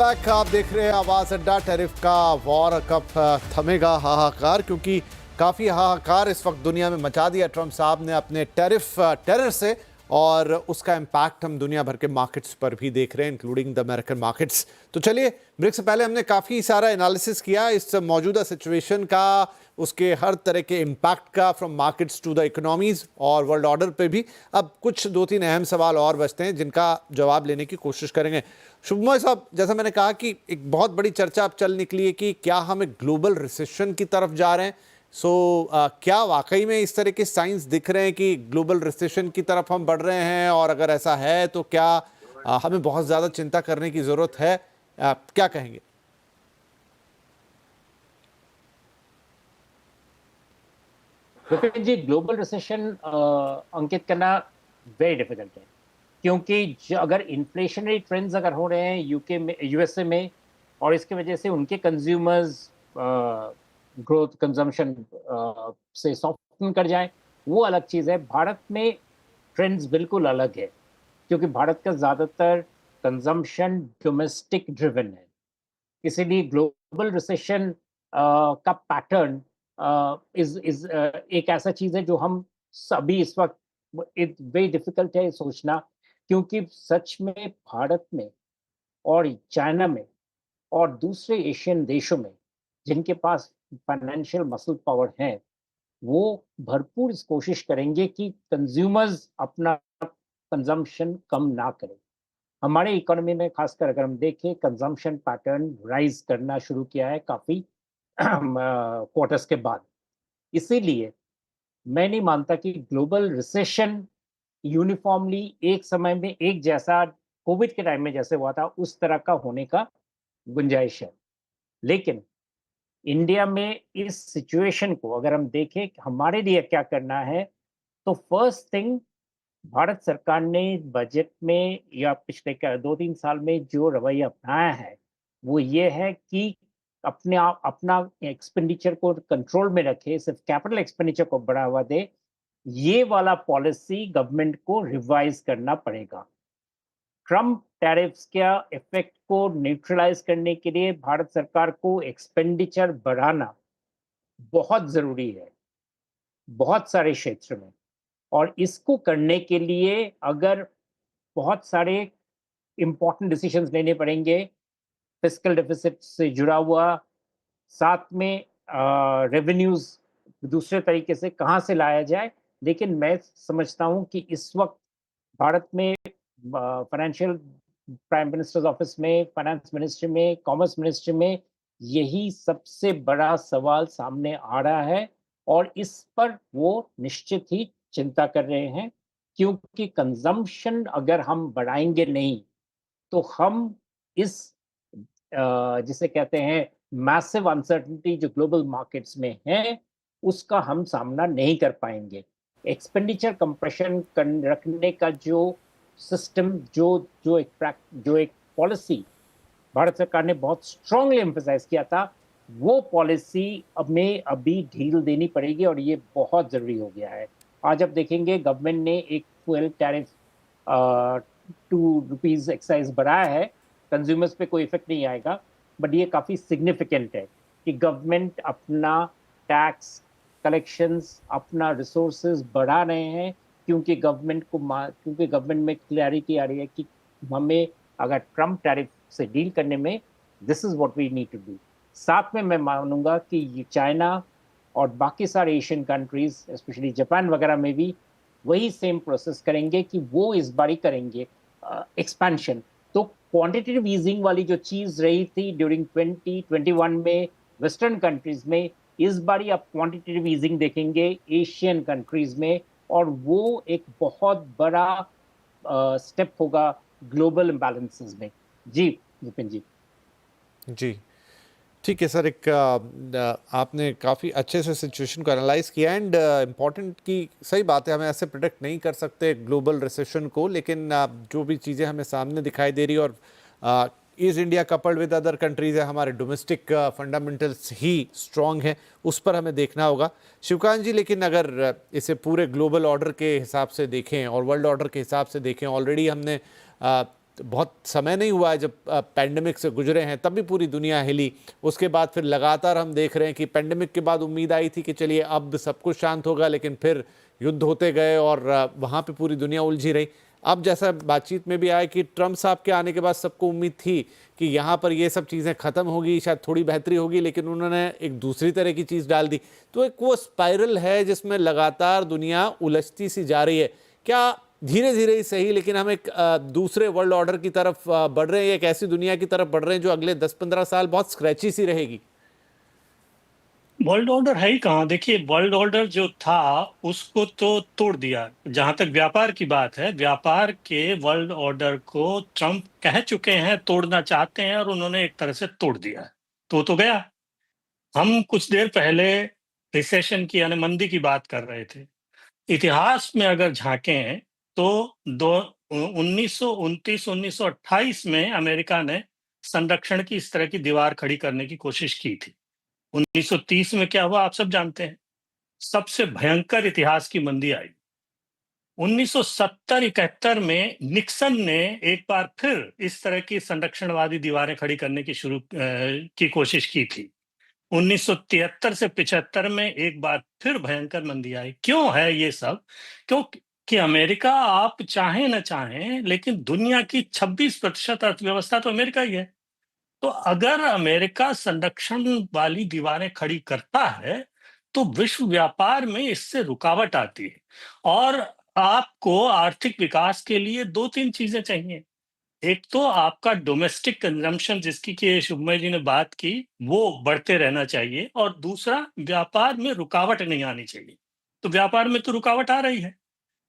Back. आप देख रहे हैं आवाज अड्डा। टैरिफ का वॉर कब थमेगा? हाहाकार, क्योंकि काफ़ी हाहाकार इस वक्त दुनिया में मचा दिया ट्रंप साहब ने अपने टैरिफ टेरर से, और उसका इम्पैक्ट हम दुनिया भर के मार्केट्स पर भी देख रहे हैं, इंक्लूडिंग द अमेरिकन मार्केट्स। तो चलिए, ब्रेक से पहले हमने काफ़ी सारा एनालिसिस किया इस मौजूदा सिचुएशन का, उसके हर तरह के इम्पैक्ट का, from markets to the economies और वर्ल्ड ऑर्डर पे भी। अब कुछ दो तीन अहम सवाल और बचते हैं जिनका जवाब लेने की कोशिश करेंगे। शुभमय साहब, जैसा मैंने कहा कि एक बहुत बड़ी चर्चा अब चल निकली है कि क्या हम एक ग्लोबल रिसेशन की तरफ जा रहे हैं। क्या वाकई में इस तरह के साइंस दिख रहे हैं कि ग्लोबल रिसेशन की तरफ हम बढ़ रहे हैं? और अगर ऐसा है तो क्या हमें बहुत ज़्यादा चिंता करने की ज़रूरत है? क्या कहेंगे? विपिन जी, ग्लोबल रिसेशन अंकित करना वेरी डिफिकल्ट है, क्योंकि अगर इन्फ्लेशनरी ट्रेंड्स अगर हो रहे हैं यूके में, यूएसए में, और इसके वजह से उनके कंज्यूमर्स ग्रोथ कंजम्पशन से सॉफ्टन कर जाए, वो अलग चीज़ है। भारत में ट्रेंड्स बिल्कुल अलग है, क्योंकि भारत का ज़्यादातर कंजम्पशन डोमेस्टिक ड्रिवन है। इसीलिए ग्लोबल रिसेशन का पैटर्न इज एक ऐसा चीज है जो हम सभी इस वक्त, इट वेरी डिफिकल्ट है सोचना, क्योंकि सच में भारत में और चाइना में और दूसरे एशियन देशों में जिनके पास फाइनेंशियल मसल पावर है, वो भरपूर इस कोशिश करेंगे कि कंज्यूमर्स अपना कंजम्पशन कम ना करें। हमारे इकोनॉमी में खासकर अगर हम देखें, कंजम्पशन पैटर्न राइज करना शुरू किया है काफी क्वार्टर्स के बाद। इसीलिए मैं नहीं मानता कि ग्लोबल रिसेशन यूनिफॉर्मली एक समय में एक जैसा कोविड के टाइम में जैसे हुआ था उस तरह का होने का गुंजाइश है। लेकिन इंडिया में इस सिचुएशन को अगर हम देखें कि हमारे लिए क्या करना है, तो फर्स्ट थिंग, भारत सरकार ने बजट में या पिछले 2-3 साल में जो रवैया अपनाया है, वो ये है कि अपने आप अपना एक्सपेंडिचर को कंट्रोल में रखे, सिर्फ कैपिटल एक्सपेंडिचर को बढ़ावा दे। ये वाला पॉलिसी गवर्नमेंट को रिवाइज करना पड़ेगा। ट्रम्प टैरिफ्स के इफेक्ट को न्यूट्रलाइज करने के लिए भारत सरकार को एक्सपेंडिचर बढ़ाना बहुत जरूरी है, बहुत सारे क्षेत्र में। और इसको करने के लिए अगर बहुत सारे इंपॉर्टेंट डिसीजंस लेने पड़ेंगे, फिस्कल डेफिसिट से जुड़ा हुआ, साथ में रेवेन्यूज दूसरे तरीके से कहाँ से लाया जाए। लेकिन मैं समझता हूँ कि इस वक्त भारत में फाइनेंशियल प्राइम मिनिस्टर्स ऑफिस में, फाइनेंस मिनिस्ट्री में, कॉमर्स मिनिस्ट्री में यही सबसे बड़ा सवाल सामने आ रहा है, और इस पर वो निश्चित ही चिंता कर रहे हैं। क्योंकि कंजम्पशन अगर हम बढ़ाएंगे नहीं, तो हम इस जिसे कहते हैं मैसिव अनसर्टेनिटी जो ग्लोबल मार्केट्स में है, उसका हम सामना नहीं कर पाएंगे। एक्सपेंडिचर कंप्रेशन रखने का जो सिस्टम, जो एक पॉलिसी भारत सरकार ने बहुत स्ट्रांगली एम्फसाइज किया था, वो पॉलिसी अब में अभी ढील देनी पड़ेगी, और ये बहुत जरूरी हो गया है। आज आप देखेंगे गवर्नमेंट ने एक फ्यूल टैरिफ ₹2 एक्साइज बढ़ाया है। कंज्यूमर्स पे कोई इफेक्ट नहीं आएगा, बट ये काफी सिग्निफिकेंट है कि गवर्नमेंट अपना टैक्स कलेक्शंस, अपना रिसोर्सेज बढ़ा रहे हैं, क्योंकि गवर्नमेंट में क्लैरिटी आ रही है कि हमें अगर ट्रम्प टैरिफ से डील करने में, this is what we need to do. साथ में मैं मानूंगा कि चाइना और बाकी सारे एशियन कंट्रीज, स्पेशली जापान वगैरह में भी वही सेम प्रोसेस करेंगे कि वो इस बार ही करेंगे एक्सपेंशन। तो क्वांटिटेटिव ईजिंग वाली जो चीज रही थी ड्यूरिंग 2021 में वेस्टर्न कंट्रीज में, इस बार ही आप क्वांटिटेटिव ईजिंग देखेंगे एशियन कंट्रीज में, और वो एक बहुत बड़ा स्टेप होगा ग्लोबल इम्बैलेंसेस में। जी विपिन जी। जी, ठीक है सर। आपने काफ़ी अच्छे से सिचुएशन को एनालाइज किया, एंड इम्पॉर्टेंट की सही बात है, हमें ऐसे प्रिडिक्ट नहीं कर सकते ग्लोबल रिसेशन को, लेकिन जो भी चीज़ें हमें सामने दिखाई दे रही, और is India coupled with other countries है, हमारे डोमेस्टिक फंडामेंटल्स ही स्ट्रॉन्ग हैं, उस पर हमें देखना होगा। शिवकांत जी, लेकिन अगर इसे पूरे ग्लोबल ऑर्डर के हिसाब से देखें और वर्ल्ड ऑर्डर के हिसाब से देखें, ऑलरेडी हमने बहुत समय नहीं हुआ है जब पैंडेमिक से गुजरे हैं, तब भी पूरी दुनिया हिली। उसके बाद फिर लगातार हम देख रहे हैं कि पैंडेमिक के बाद उम्मीद आई थी कि चलिए अब सब कुछ शांत होगा, लेकिन फिर युद्ध होते गए और वहाँ पे पूरी दुनिया उलझी रही। अब जैसा बातचीत में भी आया कि ट्रम्प साहब के आने के बाद सबको उम्मीद थी कि यहाँ पर ये सब चीज़ें ख़त्म होगी, शायद थोड़ी बेहतरी होगी, लेकिन उन्होंने एक दूसरी तरह की चीज़ डाल दी। तो एक वो स्पाइरल है जिसमें लगातार दुनिया उलझती सी जा रही है। क्या धीरे धीरे ही सही, लेकिन हम एक दूसरे वर्ल्ड ऑर्डर की तरफ बढ़ रहे हैं, एक ऐसी दुनिया की तरफ बढ़ रहे हैं जो अगले 10-15 साल बहुत स्क्रैची सी रहेगी? वर्ल्ड ऑर्डर है ही कहाँ। देखिए, वर्ल्ड ऑर्डर जो था उसको तो तोड़ दिया। जहां तक व्यापार की बात है, व्यापार के वर्ल्ड ऑर्डर को ट्रम्प कह चुके हैं तोड़ना चाहते हैं, और उन्होंने एक तरह से तोड़ दिया है। तो गया। हम कुछ देर पहले रिसेशन की यानी मंदी की बात कर रहे थे। इतिहास में अगर झांकें तो दो 1929 1928 में अमेरिका ने संरक्षण की इस तरह की दीवार खड़ी करने की कोशिश की थी। 1930 में क्या हुआ आप सब जानते हैं। सबसे भयंकर इतिहास की मंदी आई। 1970-71 में निक्सन ने एक बार फिर इस तरह की संरक्षणवादी दीवारें खड़ी करने की कोशिश की थी। 1973 से 75 में एक बार फिर भयंकर मंदी आई। क्यों है ये सब? क्योंकि अमेरिका, आप चाहें न चाहें, लेकिन दुनिया की 26% अर्थव्यवस्था तो अमेरिका ही है। तो अगर अमेरिका संरक्षण वाली दीवारें खड़ी करता है तो विश्व व्यापार में इससे रुकावट आती है। और आपको आर्थिक विकास के लिए दो तीन चीजें चाहिए। एक तो आपका डोमेस्टिक कंजम्पशन, जिसकी कि शुभमय जी ने बात की, वो बढ़ते रहना चाहिए, और दूसरा व्यापार में रुकावट नहीं आनी चाहिए। तो व्यापार में तो रुकावट आ रही है।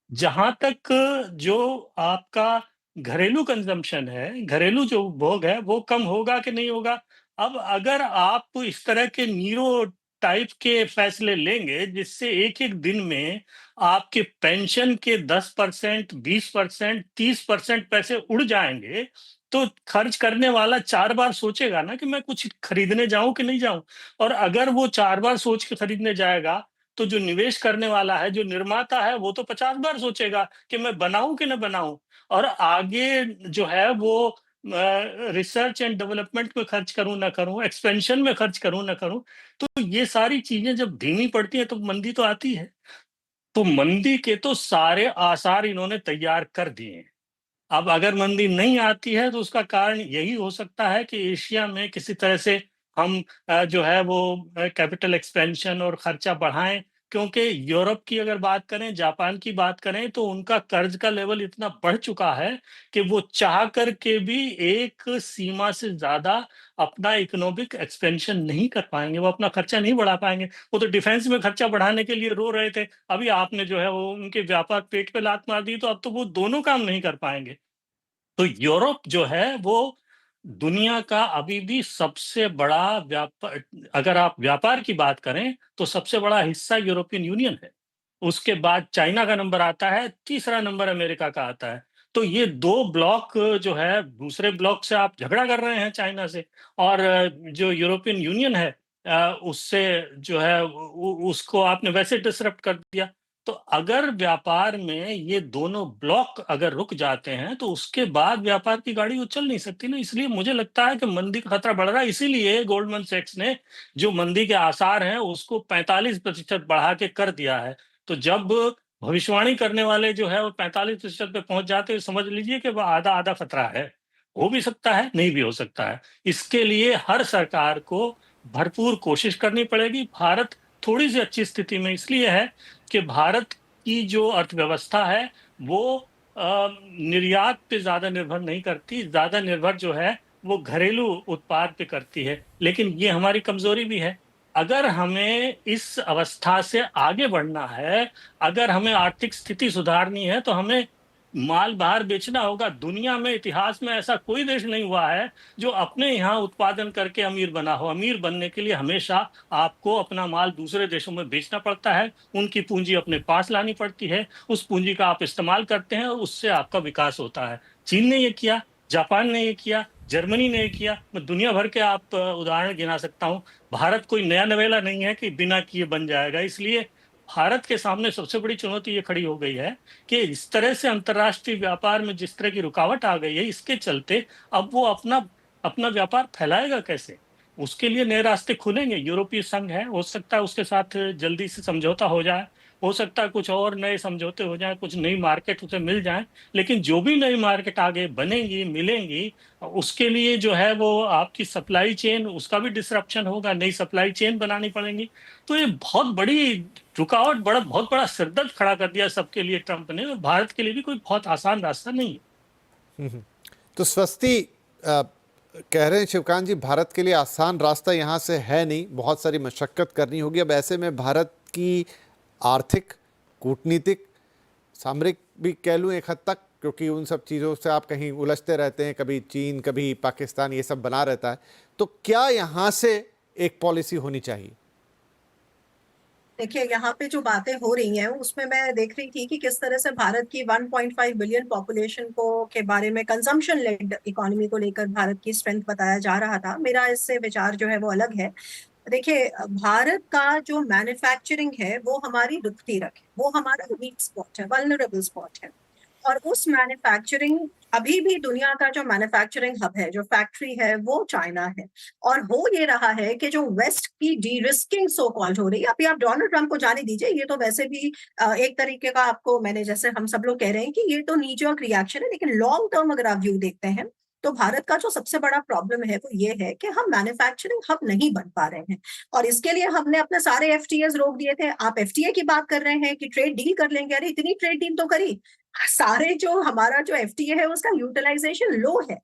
जहां तक जो आपका घरेलू कंजम्पशन है, घरेलू जो उपभोग है, वो कम होगा कि नहीं होगा। अब अगर आप इस तरह के नीरो टाइप के फैसले लेंगे जिससे एक एक दिन में आपके पेंशन के 10%, 20%, 30% पैसे उड़ जाएंगे, तो खर्च करने वाला 4 बार सोचेगा ना कि मैं कुछ खरीदने जाऊं कि नहीं जाऊं। और अगर वो 4 बार सोच के खरीदने जाएगा, तो जो निवेश करने वाला है, जो निर्माता है, वो तो 50 बार सोचेगा कि मैं बनाऊं कि न बनाऊं। और आगे जो है वो रिसर्च एंड डेवलपमेंट में खर्च करूं ना करूं, एक्सपेंशन में खर्च करूं ना करूं। तो ये सारी चीजें जब धीमी पड़ती है तो मंदी तो आती है। तो मंदी के तो सारे आसार इन्होंने तैयार कर दिए हैं। अब अगर मंदी नहीं आती है तो उसका कारण यही हो सकता है कि एशिया में किसी तरह से हम जो है वो कैपिटल एक्सपेंशन और खर्चा बढ़ाएं। क्योंकि यूरोप की अगर बात करें, जापान की बात करें, तो उनका कर्ज का लेवल इतना बढ़ चुका है कि वो चाह करके भी एक सीमा से ज्यादा अपना इकोनॉमिक एक्सपेंशन नहीं कर पाएंगे, वो अपना खर्चा नहीं बढ़ा पाएंगे। वो तो डिफेंस में खर्चा बढ़ाने के लिए रो रहे थे, अभी आपने जो है वो उनके व्यापार पेट पे लात मार दी, तो अब तो वो दोनों काम नहीं कर पाएंगे। तो यूरोप जो है वो दुनिया का अभी भी सबसे बड़ा व्यापार, अगर आप व्यापार की बात करें तो सबसे बड़ा हिस्सा यूरोपियन यूनियन है। उसके बाद चाइना का नंबर आता है, तीसरा नंबर अमेरिका का आता है। तो ये दो ब्लॉक जो है, दूसरे ब्लॉक से आप झगड़ा कर रहे हैं चाइना से, और जो यूरोपियन यूनियन है उससे जो है उसको आपने वैसे डिसरप्ट कर दिया। तो अगर व्यापार में ये दोनों ब्लॉक अगर रुक जाते हैं तो उसके बाद व्यापार की गाड़ी वो चल नहीं सकती ना। इसलिए मुझे लगता है कि मंदी का खतरा बढ़ रहा है। इसीलिए गोल्डमैन सैक्स ने जो मंदी के आसार हैं उसको 45% बढ़ा के कर दिया है। तो जब भविष्यवाणी करने वाले जो है वो 45% पे पहुंच जाते हैं, समझ लीजिए कि वो आधा आधा खतरा है। हो भी सकता है, नहीं भी हो सकता है। इसके लिए हर सरकार को भरपूर कोशिश करनी पड़ेगी। भारत थोड़ी सी अच्छी स्थिति में इसलिए है कि भारत की जो अर्थव्यवस्था है वो निर्यात पे ज्यादा निर्भर नहीं करती, ज्यादा निर्भर जो है वो घरेलू उत्पाद पे करती है। लेकिन ये हमारी कमजोरी भी है। अगर हमें इस अवस्था से आगे बढ़ना है, अगर हमें आर्थिक स्थिति सुधारनी है, तो हमें माल बाहर बेचना होगा। दुनिया में इतिहास में ऐसा कोई देश नहीं हुआ है जो अपने यहाँ उत्पादन करके अमीर बना हो। अमीर बनने के लिए हमेशा आपको अपना माल दूसरे देशों में बेचना पड़ता है, उनकी पूंजी अपने पास लानी पड़ती है, उस पूंजी का आप इस्तेमाल करते हैं और उससे आपका विकास होता है। चीन ने ये किया, जापान ने ये किया, जर्मनी ने ये किया। मैं दुनिया भर के आप उदाहरण गिना सकता हूँ। भारत कोई नया नवेला नहीं है कि बिना किए बन जाएगा। इसलिए भारत के सामने सबसे बड़ी चुनौती ये खड़ी हो गई है कि इस तरह से अंतर्राष्ट्रीय व्यापार में जिस तरह की रुकावट आ गई है, इसके चलते अब वो अपना अपना व्यापार फैलाएगा कैसे? उसके लिए नए रास्ते खुलेंगे। यूरोपीय संघ है, हो सकता है उसके साथ जल्दी से समझौता हो जाए, हो सकता है कुछ और नए समझौते हो जाएं, कुछ नई मार्केट उसे मिल जाएं, लेकिन जो भी नई मार्केट आगे बनेंगी, मिलेंगी, उसके लिए जो है वो आपकी सप्लाई चेन, उसका भी डिसरप्शन होगा, नई सप्लाई चेन बनानी पड़ेंगी। तो ये बहुत बड़ी रुकावट, बहुत बड़ा सिरदर्द खड़ा कर दिया सबके लिए ट्रंप ने, और भारत के लिए भी कोई बहुत आसान रास्ता नहीं है। तो स्वस्ति कह रहे हैं शिवकांत जी, भारत के लिए आसान रास्ता यहाँ से है नहीं, बहुत सारी मशक्कत करनी होगी। अब ऐसे में भारत की आर्थिक, कूटनीतिक, सामरिक भी कह लूँ एक हद तक, क्योंकि उन सब चीज़ों से आप कहीं उलझते रहते हैं, कभी चीन, कभी पाकिस्तान, ये सब बना रहता है। तो क्या यहाँ से एक पॉलिसी होनी चाहिए? देखिए, यहाँ पे जो बातें हो रही हैं उसमें मैं देख रही थी कि किस तरह से भारत की 1.5 बिलियन पॉपुलेशन को के बारे में कंजम्पशन लेड इकोनॉमी को लेकर भारत की स्ट्रेंथ बताया जा रहा था। मेरा इससे विचार जो है वो अलग है। देखिए, भारत का जो मैन्युफैक्चरिंग है वो हमारी दुखती रख है, वो हमारा वीक स्पॉट है, वल्नरेबल स्पॉट है। और उस मैन्युफैक्चरिंग, अभी भी दुनिया का जो मैन्युफैक्चरिंग हब है, जो फैक्ट्री है, वो चाइना है। और हो ये रहा है कि जो वेस्ट की डी रिस्किंग सो कॉल्ड हो रही है, अभी आप डोनाल्ड ट्रंप को जाने दीजिए, ये तो वैसे भी एक तरीके का, आपको मैंने जैसे हम सब लोग कह रहे हैं कि ये तो नी जर्क रिएक्शन है, लेकिन लॉन्ग टर्म अगर आप व्यू देखते हैं तो भारत का जो सबसे बड़ा प्रॉब्लम है वो ये है कि हम मैन्युफैक्चरिंग हब नहीं बन पा रहे हैं। और इसके लिए हमने अपने सारे एफटीएस रोक दिए थे। आप एफटीए की बात कर रहे हैं कि ट्रेड डील कर लेंगे, अरे इतनी ट्रेड डील तो करी, सारे जो हमारा जो एफटीए है उसका यूटिलाइजेशन लो है।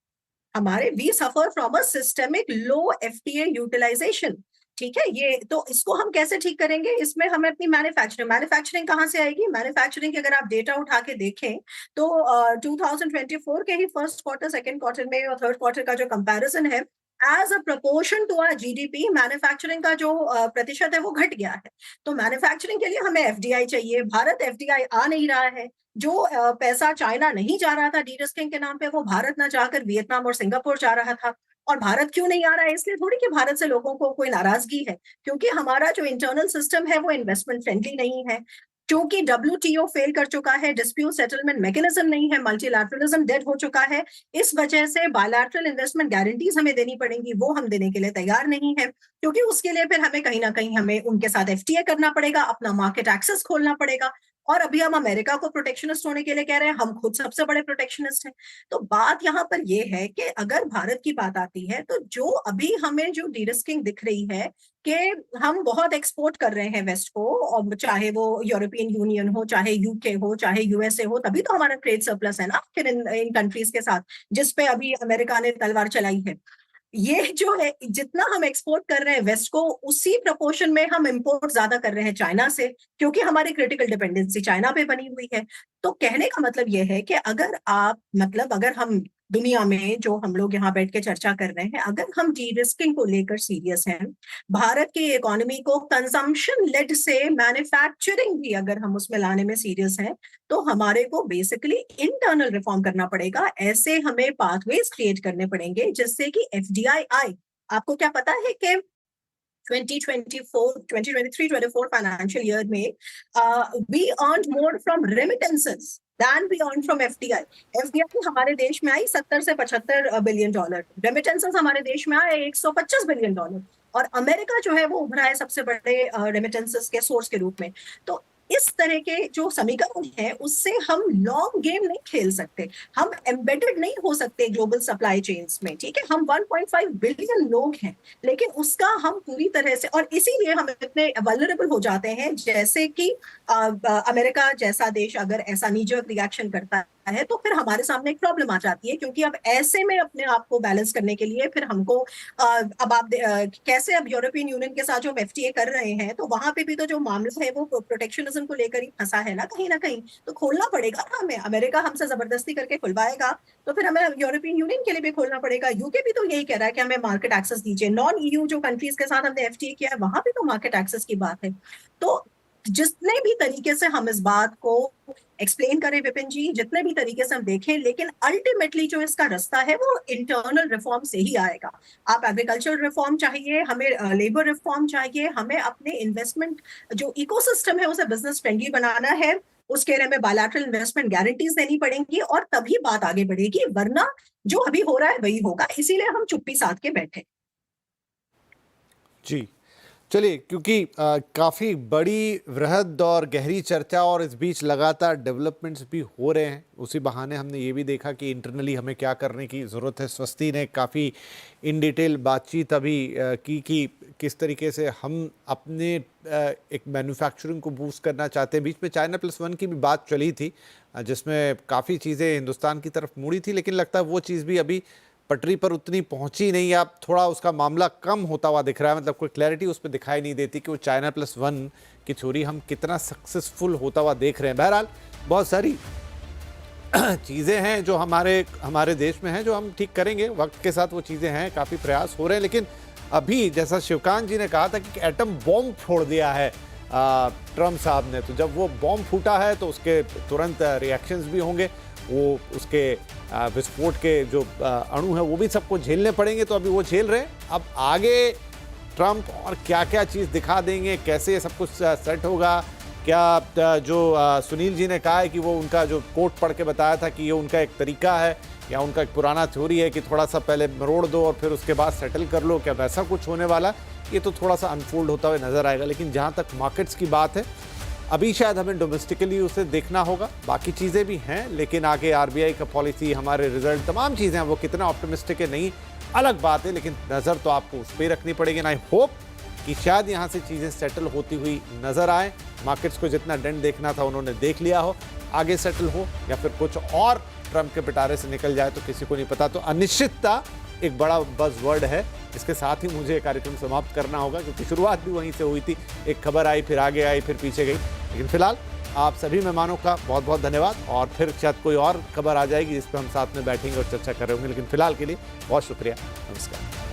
हमारे we suffer from a systemic low FTA utilisation. ठीक है, ये तो इसको हम कैसे ठीक करेंगे? इसमें हमें अपनी मैन्युफैक्चरिंग कहाँ से आएगी? मैन्युफैक्चरिंग के अगर आप डेटा उठा के देखें तो 2024 के ही फर्स्ट क्वार्टर, सेकंड क्वार्टर में और थर्ड क्वार्टर का जो कंपैरिजन है, as a proportion to our GDP, manufacturing का जो प्रतिशत है वो घट गया है। तो मैन्युफैक्चरिंग के लिए हमें एफडीआई चाहिए। भारत एफडीआई आ नहीं रहा है। जो पैसा चाइना नहीं जा रहा था डी रिस्किंग के नाम पे, वो भारत ना जाकर वियतनाम और सिंगापुर जा रहा था। और भारत क्यों नहीं आ रहा है? इसलिए थोड़ी कि भारत से लोगों को कोई नाराजगी है, क्योंकि हमारा जो इंटरनल सिस्टम है वो इन्वेस्टमेंट फ्रेंडली नहीं है। क्योंकि WTO फेल कर चुका है, डिस्प्यूट सेटलमेंट मैकेनिज्म नहीं है, मल्टीलैटरलिज्म डेड हो चुका है। इस वजह से बायलैटरल इन्वेस्टमेंट गारंटीज हमें देनी पड़ेंगी, वो हम देने के लिए तैयार नहीं है, क्योंकि उसके लिए फिर हमें कहीं ना कहीं हमें उनके साथ एफटीए करना पड़ेगा, अपना मार्केट एक्सेस खोलना पड़ेगा। और अभी हम अमेरिका को प्रोटेक्शनिस्ट होने के लिए कह रहे हैं, हम खुद सबसे बड़े प्रोटेक्शनिस्ट हैं। तो बात यहाँ पर यह है कि अगर भारत की बात आती है तो जो अभी हमें जो डी-रिस्किंग दिख रही है कि हम बहुत एक्सपोर्ट कर रहे हैं वेस्ट को, और चाहे वो यूरोपियन यूनियन हो, चाहे यूके हो, चाहे यूएसए हो, तभी तो हमारा ट्रेड सरप्लस है ना फिर इन कंट्रीज के साथ, जिसपे अभी अमेरिका ने तलवार चलाई है। ये जो है, जितना हम एक्सपोर्ट कर रहे हैं वेस्ट को, उसी प्रपोर्शन में हम इंपोर्ट ज्यादा कर रहे हैं चाइना से, क्योंकि हमारी क्रिटिकल डिपेंडेंसी चाइना पे बनी हुई है। तो कहने का मतलब ये है कि अगर आप, मतलब अगर हम दुनिया में जो हम लोग यहाँ बैठ के चर्चा कर रहे हैं, अगर हम डी रिस्किंग को लेकर सीरियस हैं, भारत की इकोनॉमी को कंजम्पशन लेड से मैन्युफैक्चरिंग भी अगर हम उसमें लाने में सीरियस हैं, तो हमारे को बेसिकली इंटरनल रिफॉर्म करना पड़ेगा। ऐसे हमें पाथवेज क्रिएट करने पड़ेंगे जिससे कि एफडीआई आए। आपको क्या पता है कि 2023-24 फाइनेंशियल ईयर में we earned more from remittances than we earned from FDI. FDI हमारे देश में आई 70 से 75 बिलियन डॉलर, रेमिटेंसेस हमारे देश में आए 125 बिलियन डॉलर, और अमेरिका जो है वो उभरा है सबसे बड़े रेमिटेंसेस के सोर्स के रूप में। तो इस तरह के जो समीकरण है उससे हम लॉन्ग गेम नहीं खेल सकते, हम एम्बेडेड नहीं हो सकते ग्लोबल सप्लाई चेन्स में। ठीक है, हम 1.5 बिलियन लोग हैं, लेकिन उसका हम पूरी तरह से, और इसीलिए हम इतने वल्नरेबल हो जाते हैं। जैसे कि अमेरिका जैसा देश अगर ऐसा नीजर्क रिएक्शन करता है तो फिर हमारे सामने एक प्रॉब्लम आ जाती है, क्योंकि अब ऐसे में अपने आप को बैलेंस करने के लिए फिर हमको अब आप कैसे, अब यूरोपियन यूनियन के साथ जो हम एफटीए कर रहे हैं तो वहां पे भी तो जो मामला है वो प्रोटेक्शनिज्म को लेकर ही फंसा है ना कहीं, तो खोलना पड़ेगा ना हमें। अमेरिका हमसे जबरदस्ती करके खुलवाएगा तो फिर हमें यूरोपियन यूनियन के लिए भी खोलना पड़ेगा। यूके भी तो यही कह रहा है कि हमें मार्केट एक्सेस दीजिए। नॉन ईयू जो कंट्रीज के साथ हमने एफटीए किया है वहां पे तो मार्केट एक्सेस की बात है। तो जितने भी तरीके से हम इस बात को एक्सप्लेन करें विपिन जी, जितने भी तरीके से हम देखें, लेकिन अल्टीमेटली जो इसका रास्ता है वो इंटरनल रिफॉर्म से ही आएगा। आप एग्रीकल्चर रिफॉर्म चाहिए, हमें लेबर रिफॉर्म चाहिए, हमें अपने इन्वेस्टमेंट जो इकोसिस्टम है उसे बिजनेस फ्रेंडली बनाना है, उसके लिए हमें बायलैटरल इन्वेस्टमेंट गारंटीज देनी पड़ेंगी और तभी बात आगे बढ़ेगी, वरना जो अभी हो रहा है वही होगा। इसीलिए हम चुप्पी साध के बैठे। जी चलिए, क्योंकि काफ़ी बड़ी वृहद और गहरी चर्चा और इस बीच लगातार डेवलपमेंट्स भी हो रहे हैं, उसी बहाने हमने ये भी देखा कि इंटरनली हमें क्या करने की ज़रूरत है। स्वस्ति ने काफ़ी इन डिटेल बातचीत अभी की कि किस तरीके से हम अपने एक मैन्युफैक्चरिंग को बूस्ट करना चाहते हैं। बीच में चाइना प्लस वन की भी बात चली थी, जिसमें काफ़ी चीज़ें हिंदुस्तान की तरफ मुड़ी थी, लेकिन लगता है वो चीज़ भी अभी पटरी पर उतनी पहुंची नहीं। अब थोड़ा उसका मामला कम होता हुआ दिख रहा है, मतलब कोई क्लैरिटी उस पर दिखाई नहीं देती कि वो चाइना प्लस वन की थ्योरी हम कितना सक्सेसफुल होता हुआ देख रहे हैं। बहरहाल बहुत सारी चीज़ें हैं जो हमारे देश में हैं, जो हम ठीक करेंगे वक्त के साथ। वो चीज़ें हैं, काफ़ी प्रयास हो रहे हैं, लेकिन अभी जैसा शिवकांत जी ने कहा था कि एटम बॉम्ब फोड़ दिया है ट्रम्प साहब ने, तो जब वो बॉम्ब फूटा है तो उसके तुरंत रिएक्शंस भी होंगे, वो उसके विस्फोट के जो अणु हैं वो भी सबको झेलने पड़ेंगे। तो अभी वो झेल रहे हैं, अब आगे ट्रम्प और क्या क्या चीज़ दिखा देंगे, कैसे ये सब कुछ सेट होगा। क्या जो सुनील जी ने कहा है कि वो उनका जो कोट पढ़ के बताया था कि ये उनका एक तरीका है या उनका एक पुराना थ्योरी है कि थोड़ा सा पहले मरोड़ दो और फिर उसके बाद सेटल कर लो, क्या वैसा कुछ होने वाला, ये तो थोड़ा सा अनफोल्ड होता हुआ नज़र आएगा। लेकिन जहाँ तक मार्केट्स की बात है, अभी शायद हमें डोमेस्टिकली उसे देखना होगा। बाकी चीज़ें भी हैं, लेकिन आगे आरबीआई का पॉलिसी, हमारे रिजल्ट, तमाम चीज़ें हैं, वो कितना ऑप्टिमिस्टिक है नहीं अलग बात है, लेकिन नज़र तो आपको उस पर रखनी पड़ेगी। आई होप कि शायद यहाँ से चीज़ें सेटल होती हुई नज़र आए। मार्केट्स को जितना डेंट देखना था उन्होंने देख लिया हो, आगे सेटल हो या फिर कुछ और ट्रम्प के पिटारे से निकल जाए तो किसी को नहीं पता। तो अनिश्चितता एक बड़ा बज़ वर्ड है। इसके साथ ही मुझे कार्यक्रम समाप्त करना होगा, क्योंकि शुरुआत भी वहीं से हुई थी, एक खबर आई फिर आगे आई फिर पीछे गई। लेकिन फिलहाल आप सभी मेहमानों का बहुत बहुत धन्यवाद, और फिर शायद कोई और खबर आ जाएगी जिस पर हम साथ में बैठेंगे और चर्चा कर रहे होंगे। लेकिन फिलहाल के लिए बहुत शुक्रिया, नमस्कार।